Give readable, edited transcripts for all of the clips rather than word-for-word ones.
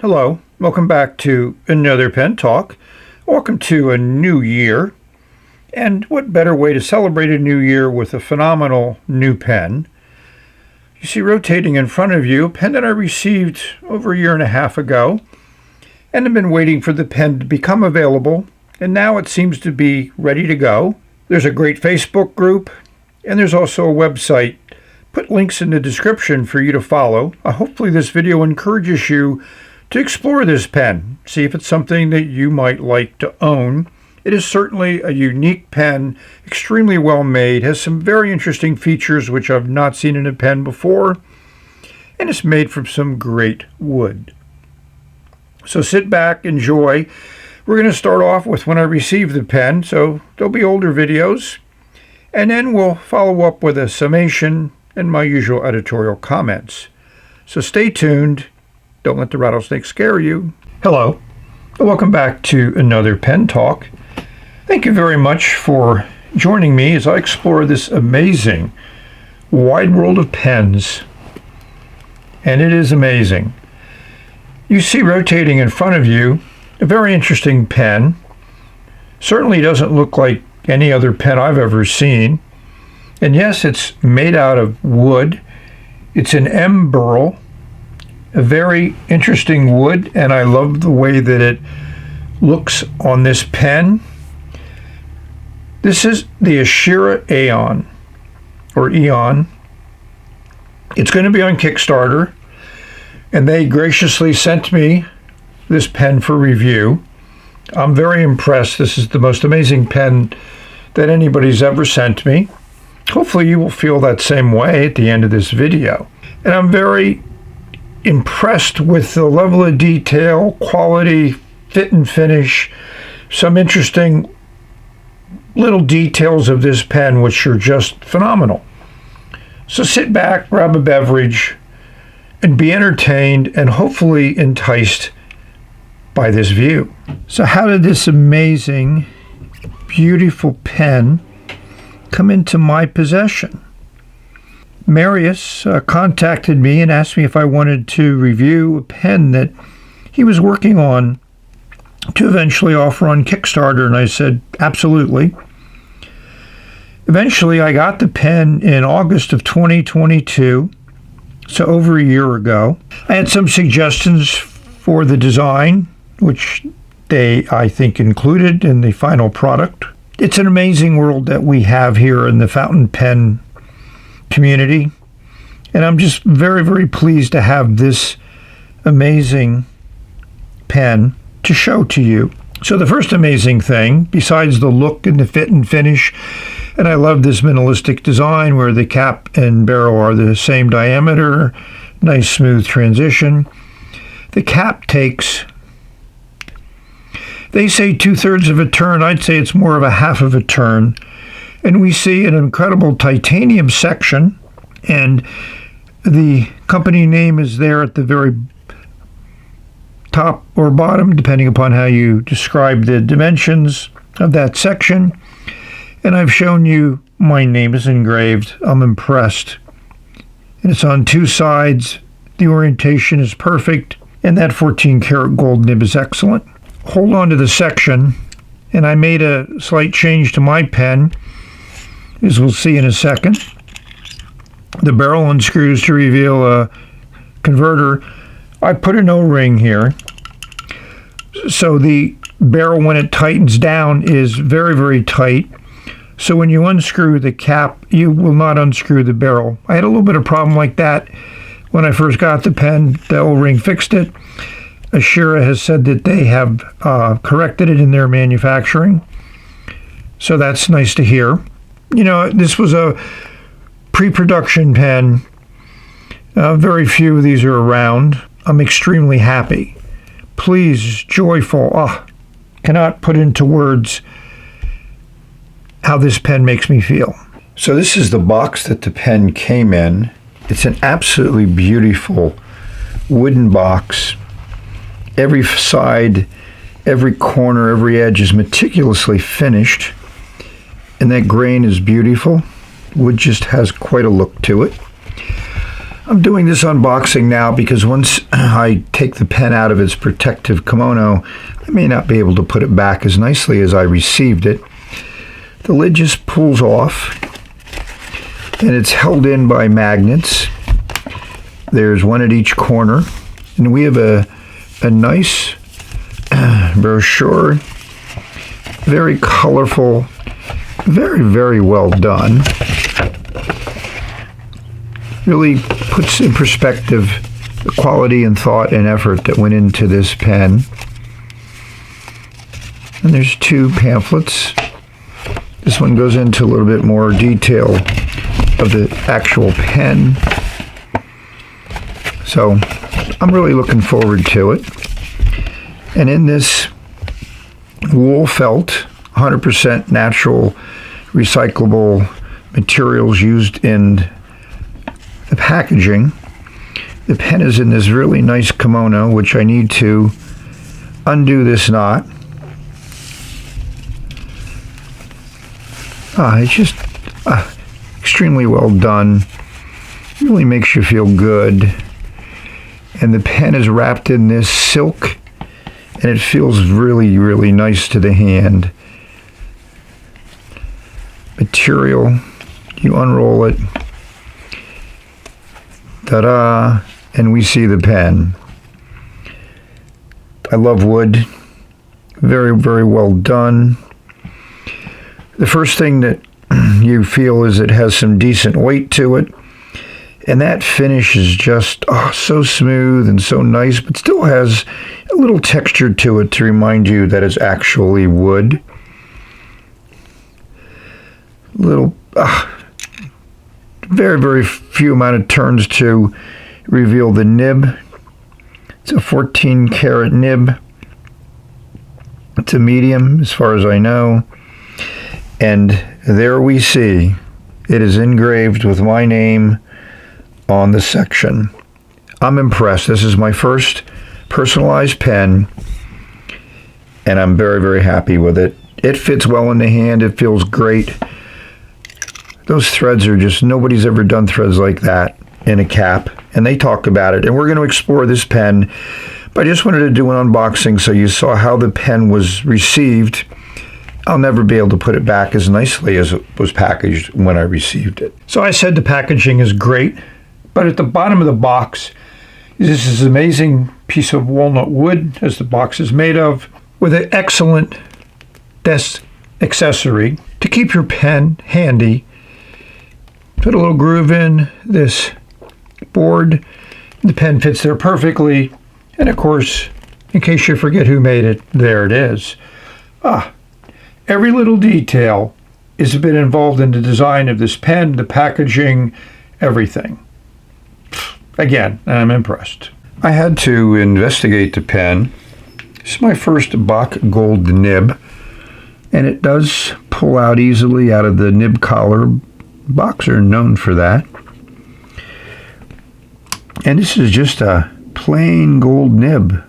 Hello, welcome back to another Pen Talk. Welcome to a new year. And what better way to celebrate a new year with a phenomenal new pen? You see rotating in front of you a pen that I received over a year and a half ago, and have been waiting for the pen to become available, and now it seems to be ready to go. There's a great Facebook group, and there's also a website. Put links in the description for you to follow. Hopefully this video encourages you to explore this pen, see if it's something that you might like to own. It is certainly a unique pen, extremely well made, has some very interesting features which I've not seen in a pen before, and it's made from some great wood. So sit back, enjoy. We're going to start off with when I received the pen, so there'll be older videos, and then we'll follow up with a summation and my usual editorial comments. So stay tuned. Don't let the rattlesnake scare you. Hello. Welcome back to another Pen Talk. Thank you very much for joining me as I explore this amazing wide world of pens. And it is amazing. You see rotating in front of you a very interesting pen. Certainly doesn't look like any other pen I've ever seen. And yes, it's made out of wood. It's an M. Burl. A very interesting wood, and I love the way that it looks on this pen. This is the Ashera Aeon, or Aeon. It's going to be on Kickstarter, and they graciously sent me this pen for review. I'm very impressed. This is the most amazing pen that anybody's ever sent me. Hopefully you will feel that same way at the end of this video. And I'm very impressed with the level of detail, quality, fit and finish, some interesting little details of this pen which are just phenomenal. So sit back, grab a beverage, and be entertained and hopefully enticed by this view. So how did this amazing, beautiful pen come into my possession? Marius contacted me and asked me if I wanted to review a pen that he was working on to eventually offer on Kickstarter, and I said, absolutely. Eventually, I got the pen in August of 2022, so over a year ago. I had some suggestions for the design, which they, I think, included in the final product. It's an amazing world that we have here in the fountain pen community, and I'm just very, very pleased to have this amazing pen to show to you. So the first amazing thing, besides the look and the fit and finish, and I love this minimalistic design where the cap and barrel are the same diameter, nice smooth transition. The cap takes, they say 2/3 of a turn, I'd say it's more of a half of a turn. And we see an incredible titanium section, and the company name is there at the very top or bottom, depending upon how you describe the dimensions of that section. And I've shown you my name is engraved. I'm impressed. And it's on two sides. The orientation is perfect, and that 14-karat gold nib is excellent. Hold on to the section, and I made a slight change to my pen, as we'll see in a second. The barrel unscrews to reveal a converter. I put an O-ring here, so the barrel, when it tightens down, is very, very tight. So when you unscrew the cap, you will not unscrew the barrel. I had a little bit of problem like that when I first got the pen. The O-ring fixed it. Ashera has said that they have corrected it in their manufacturing, so that's nice to hear. You know, this was a pre-production pen. Very few of these are around. I'm extremely happy, pleased, joyful. Cannot put into words how this pen makes me feel. So this is the box that the pen came in. It's an absolutely beautiful wooden box. Every side, every corner, every edge is meticulously finished. And that grain is beautiful. Wood just has quite a look to it. I'm doing this unboxing now because once I take the pen out of its protective kimono, I may not be able to put it back as nicely as I received it. The lid just pulls off, and it's held in by magnets. There's one at each corner, and we have a nice brochure, very colorful, very, very well done. Really puts in perspective the quality and thought and effort that went into this pen. And there's 2 pamphlets. This one goes into a little bit more detail of the actual pen. So I'm really looking forward to it. And in this wool felt, 100% natural, recyclable materials used in the packaging. The pen is in this really nice kimono, which I need to undo this knot. It's just extremely well done. Really makes you feel good. And the pen is wrapped in this silk, and it feels really, really nice to the hand. Material, you unroll it. Ta-da! And we see the pen. I love wood. Very, very well done. The first thing that you feel is it has some decent weight to it. And that finish is just so smooth and so nice, but still has a little texture to it to remind you that it's actually wood. Little very, very few amount of turns to reveal the nib. It's a 14 karat nib. It's a medium as far as I know. And there we see it is engraved with my name on the section. I'm impressed. This is my first personalized pen, and I'm very, very happy with it. It fits well in the hand. It feels great. Those threads are just, nobody's ever done threads like that in a cap, and they talk about it. And we're going to explore this pen, but I just wanted to do an unboxing so you saw how the pen was received. I'll never be able to put it back as nicely as it was packaged when I received it. So I said the packaging is great, but at the bottom of the box is this amazing piece of walnut wood, as the box is made of, with an excellent desk accessory to keep your pen handy. Put a little groove in this board. The pen fits there perfectly. And of course, in case you forget who made it, there it is. Every little detail has been involved in the design of this pen, the packaging, everything. Again, I'm impressed. I had to investigate the pen. This is my first Bach Gold nib, and it does pull out easily out of the nib collar. Bachs are known for that. And this is just a plain gold nib.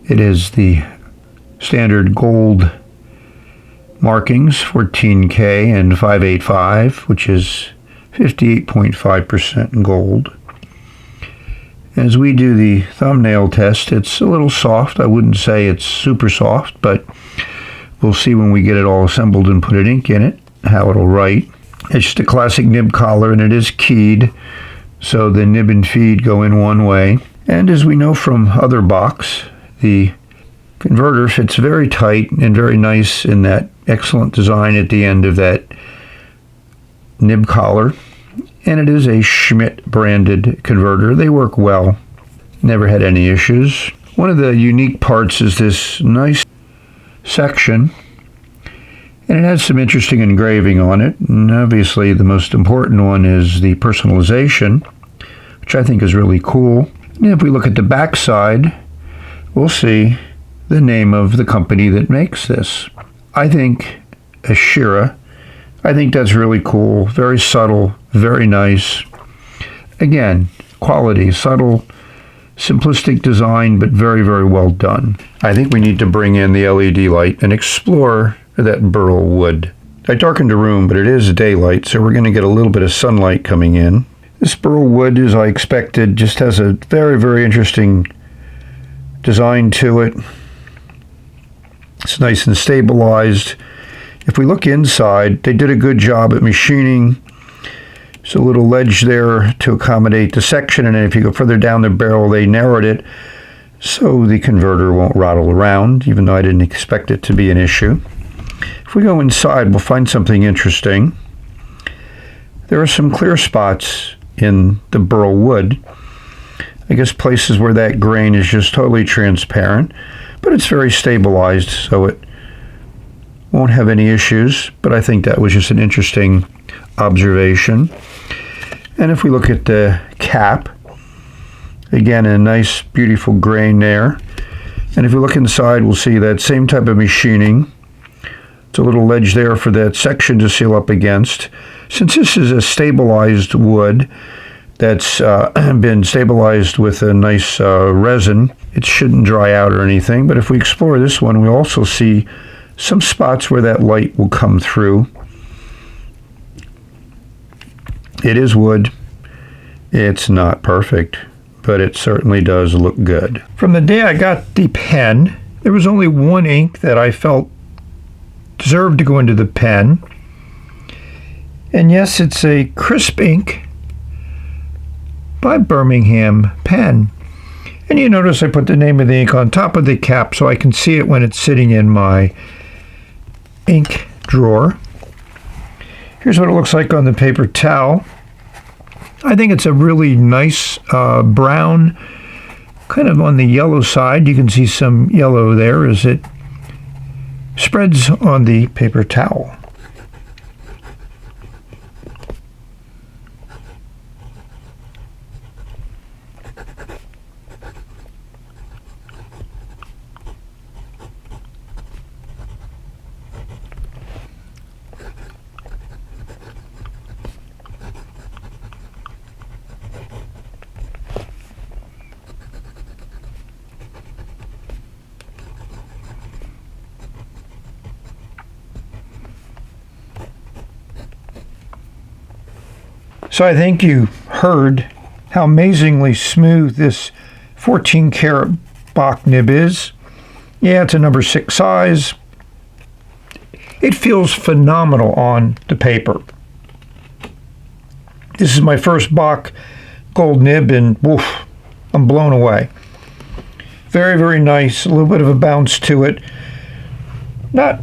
It is the standard gold markings, 14K and 585, which is 58.5% gold. As we do the thumbnail test, it's a little soft. I wouldn't say it's super soft, but we'll see when we get it all assembled and put ink in it, how it'll write. It's just a classic nib collar, and it is keyed, so the nib and feed go in one way. And as we know from other Bachs, the converter fits very tight and very nice in that excellent design at the end of that nib collar. And it is a Schmidt branded converter. They work well. Never had any issues. One of the unique parts is this nice section, and it has some interesting engraving on it. And obviously the most important one is the personalization, which I think is really cool. And if we look at the back side, we'll see the name of the company that makes this. I think Ashera. I think that's really cool. Very subtle, very nice. Again, quality, subtle, simplistic design, but very, very well done. I think we need to bring in the LED light and explore that Burl wood. I darkened the room, but it is daylight, so we're going to get a little bit of sunlight coming in. This Burl wood, as I expected, just has a very, very interesting design to it. It's nice and stabilized. If we look inside, they did a good job at machining. There's a little ledge there to accommodate the section, and then if you go further down the barrel, they narrowed it so the converter won't rattle around, even though I didn't expect it to be an issue. If we go inside, we'll find something interesting. There are some clear spots in the Burl wood. I guess places where that grain is just totally transparent, but it's very stabilized, so it won't have any issues. But I think that was just an interesting observation. And if we look at the cap, again, a nice, beautiful grain there. And if we look inside, we'll see that same type of machining. It's a little ledge there for that section to seal up against. Since this is a stabilized wood that's been stabilized with a nice resin, it shouldn't dry out or anything. But if we explore this one, we also see some spots where that light will come through. It is wood. It's not perfect, but it certainly does look good. From the day I got the pen, there was only one ink that I felt deserved to go into the pen. And yes, it's a crisp ink by Birmingham Pen. And you notice I put the name of the ink on top of the cap so I can see it when it's sitting in my ink drawer. Here's what it looks like on the paper towel. I think it's a really nice brown, kind of on the yellow side. You can see some yellow there as it spreads on the paper towel. So I think you heard how amazingly smooth this 14 karat Bach nib is. Yeah, it's a number 6 size. It feels phenomenal on the paper. This is my first Bach gold nib, and woof, I'm blown away. Very, very nice. A little bit of a bounce to it. Not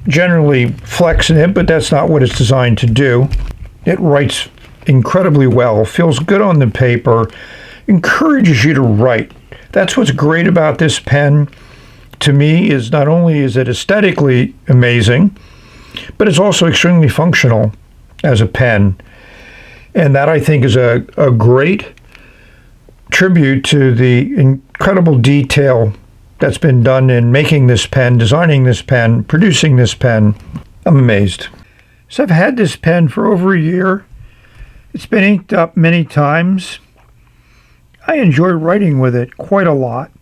generally flex nib, but that's not what it's designed to do. It writes incredibly well, feels good on the paper, encourages you to write. That's what's great about this pen to me, is not only is it aesthetically amazing, but it's also extremely functional as a pen. And that, I think, is a great tribute to the incredible detail that's been done in making this pen, designing this pen, producing this pen. I'm amazed. So I've had this pen for over a year. It's been inked up many times. I enjoy writing with it quite a lot.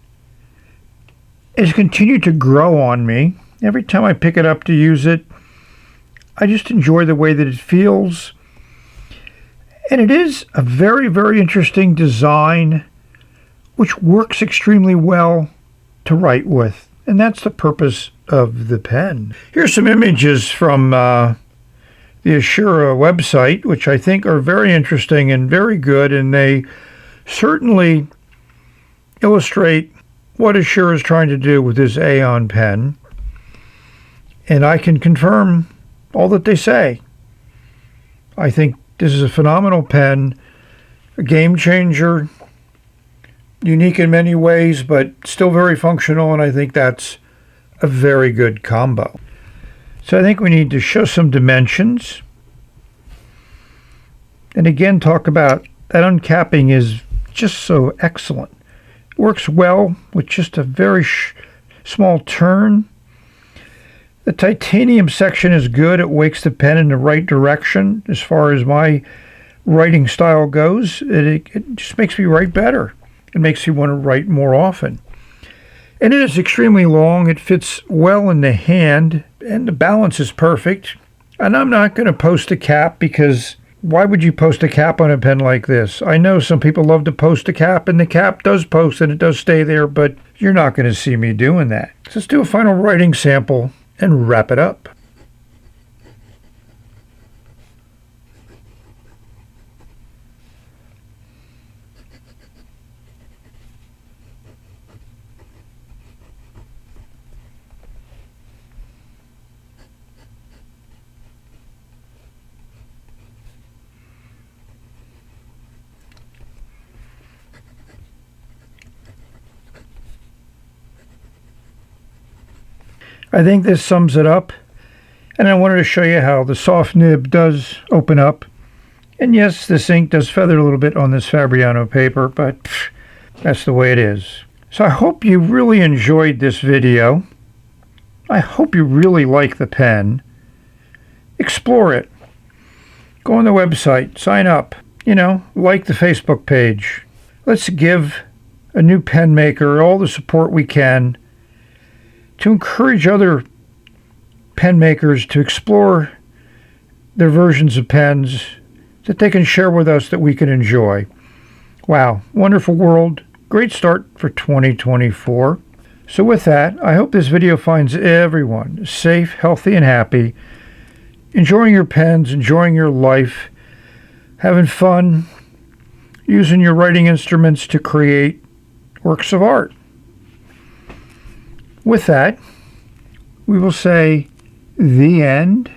It's continued to grow on me. Every time I pick it up to use it, I just enjoy the way that it feels. And it is a very, very interesting design, which works extremely well to write with. And that's the purpose of the pen. Here's some images from the Ashera website, which I think are very interesting and very good, and they certainly illustrate what Ashera is trying to do with this Aeon pen. And I can confirm all that they say. I think this is a phenomenal pen, a game changer, unique in many ways, but still very functional, and I think that's a very good combo. So I think we need to show some dimensions. And again, talk about that uncapping is just so excellent. It works well with just a very small turn. The titanium section is good. It wakes the pen in the right direction as far as my writing style goes. It just makes me write better. It makes me want to write more often. And it is extremely long. It fits well in the hand, and the balance is perfect. And I'm not going to post a cap because Why would you post a cap on a pen like this? I know some people love to post a cap, and the cap does post and it does stay there, but you're not going to see me doing that. So let's do a final writing sample and wrap it up. I think this sums it up, and I wanted to show you how the soft nib does open up. And yes, this ink does feather a little bit on this Fabriano paper, but that's the way it is. So I hope you really enjoyed this video. I hope you really like the pen. Explore it. Go on the website, sign up, like the Facebook page. Let's give a new pen maker all the support we can to encourage other pen makers to explore their versions of pens that they can share with us that we can enjoy. Wow, wonderful world. Great start for 2024. So with that, I hope this video finds everyone safe, healthy, and happy, enjoying your pens, enjoying your life, having fun, using your writing instruments to create works of art. With that, we will say the end,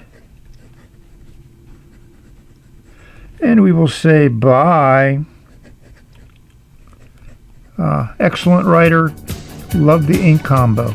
and we will say bye. Excellent writer. Love the ink combo.